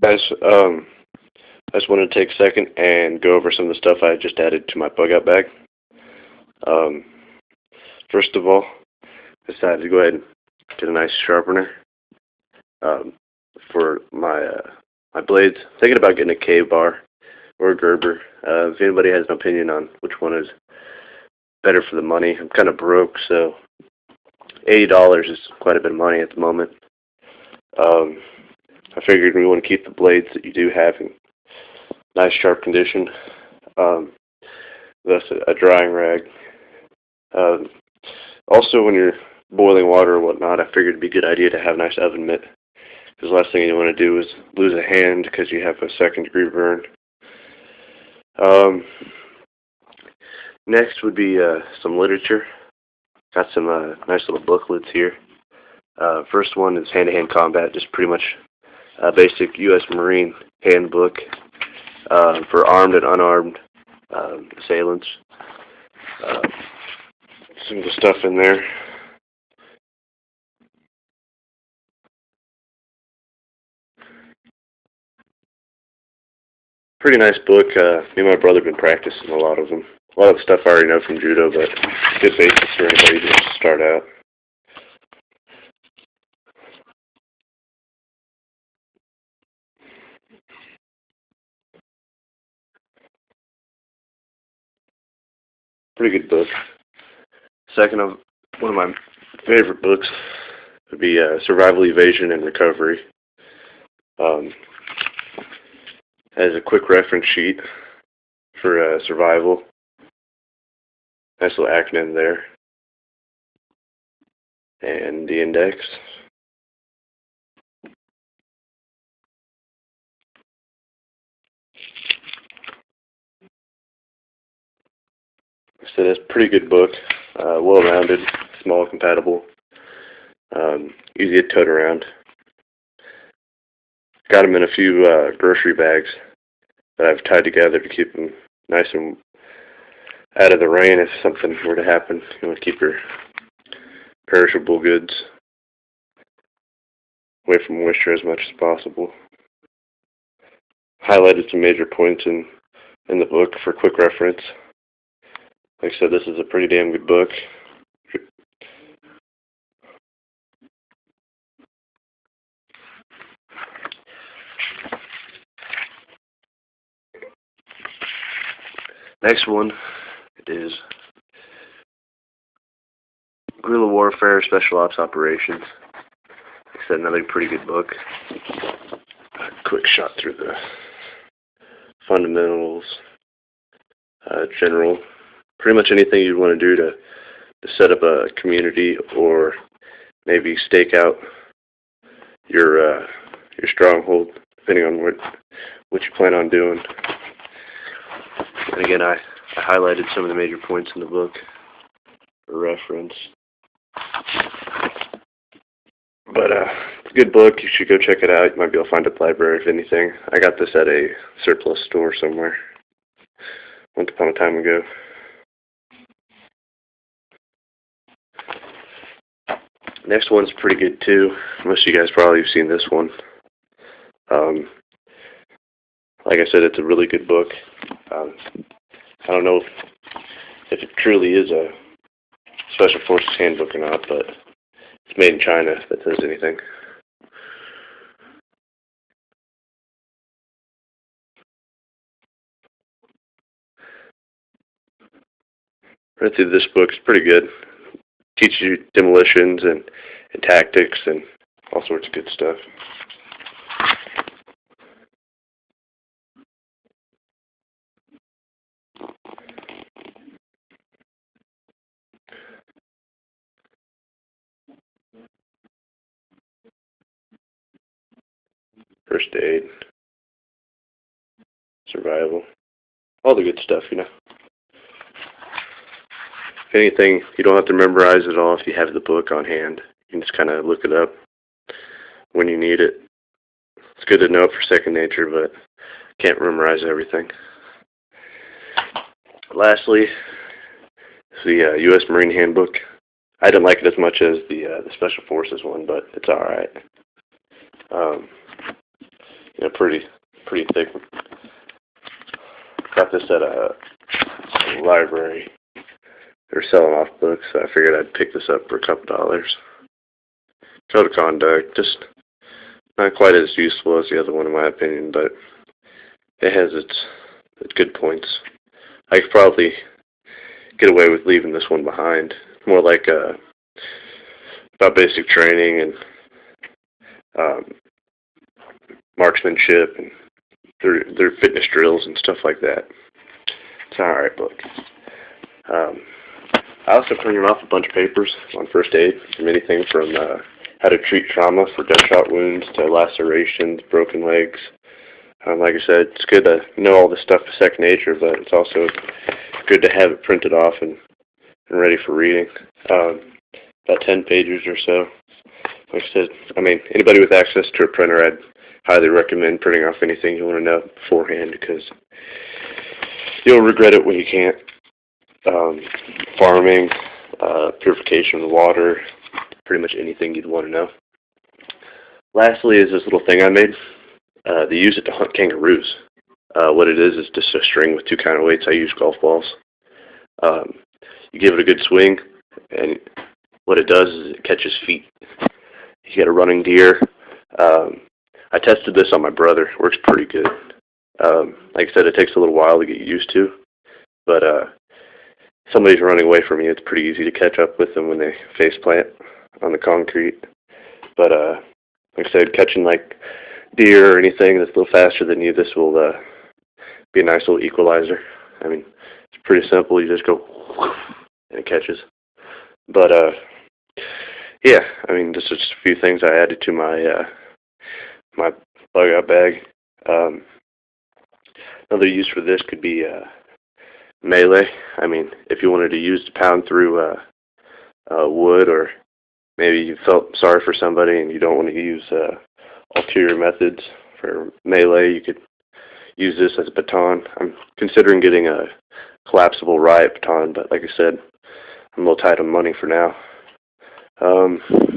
Guys, I just wanted to take a second and go over some of the stuff I just added to my bug out bag. Um, First of all, I decided to go ahead and get a nice sharpener um, for my blades. Thinking about getting a K-bar or a Gerber. If anybody has an opinion on which one is better for the money, I'm kind of broke, so $80 is quite a bit of money at the moment. I figured we want to keep the blades that you do have in nice sharp condition. Thus a drying rag. Um, Also, when you're boiling water or whatnot, I figured it'd be a good idea to have a nice oven mitt. Because the last thing you want to do is lose a hand because you have a second-degree burn. Next would be some literature. Got some nice little booklets here. First one is Hand-to-Hand Combat, just pretty much a basic U.S. Marine handbook for armed and unarmed assailants. Some of the stuff in there. Pretty nice book. Me and my brother have been practicing a lot of them. A lot of the stuff I already know from judo, but good basics for anybody who wants to start out. Pretty good book. One of my favorite books would be Survival, Evasion, and Recovery. Has a quick reference sheet for survival. Nice little acronym there. And the index. So that's a pretty good book. Well-rounded, small, compatible, easy to tote around. Got them in a few grocery bags that I've tied together to keep them nice and out of the rain if something were to happen. You want to keep your perishable goods away from moisture as much as possible. Highlighted some major points in the book for quick reference. Like I said, this is a pretty damn good book. Next one is Guerrilla Warfare Special Ops Operations. Like I said, another pretty good book. A quick shot through the fundamentals, general, pretty much anything you'd want to do to set up a community or maybe stake out your stronghold, depending on what you plan on doing. And again, I highlighted some of the major points in the book for reference. But it's a good book. You should go check it out. You might be able to find it at the library, if anything. I got this at a surplus store somewhere once upon a time ago. Next one's pretty good too. Most of you guys probably have seen this one. Like I said, it's a really good book. I don't know if it truly is a Special Forces handbook or not, but it's made in China, if that says anything. Read through this book. It's pretty good. Teaches you demolitions and tactics and all sorts of good stuff. First aid, survival, all the good stuff, you know. If anything, you don't have to memorize it all if you have the book on hand. You can just kind of look it up when you need it. It's good to know it for second nature, but can't memorize everything. Lastly, the U.S. Marine Handbook. I didn't like it as much as the Special Forces one, but it's all right. pretty thick. Got this at a library. They're selling off books, so I figured I'd pick this up for a couple dollars. Code of Conduct, just not quite as useful as the other one in my opinion, but it has its good points. I could probably get away with leaving this one behind. More like about basic training and marksmanship and their fitness drills and stuff like that. It's an alright book. I also printed off a bunch of papers on first aid, from anything from how to treat trauma for gunshot wounds to lacerations, broken legs. Like I said, it's good to know all this stuff is second nature, but it's also good to have it printed off and ready for reading. About 10 pages or so. Like I said, anybody with access to a printer, I'd highly recommend printing off anything you want to know beforehand, because you'll regret it when you can't. Farming, purification of the water, pretty much anything you'd want to know. Lastly is this little thing I made. They use it to hunt kangaroos. What it is just a string with two counterweights. I use golf balls. You give it a good swing, and what it does is it catches feet. You get a running deer. I tested this on my brother. It works pretty good. Like I said, it takes a little while to get used to, but somebody's running away from you, it's pretty easy to catch up with them when they face plant on the concrete. But like I said, catching like deer or anything that's a little faster than you, this will be a nice little equalizer. It's pretty simple. You just go and it catches. But yeah, this is just a few things I added to my my bug out bag. Another use for this could be melee. If you wanted to use to pound through wood, or maybe you felt sorry for somebody and you don't want to use ulterior methods for melee, you could use this as a baton. I'm considering getting a collapsible riot baton, but like I said, I'm a little tight on money for now.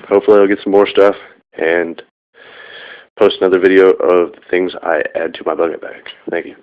Hopefully I'll get some more stuff and post another video of the things I add to my bug out bag. Thank you.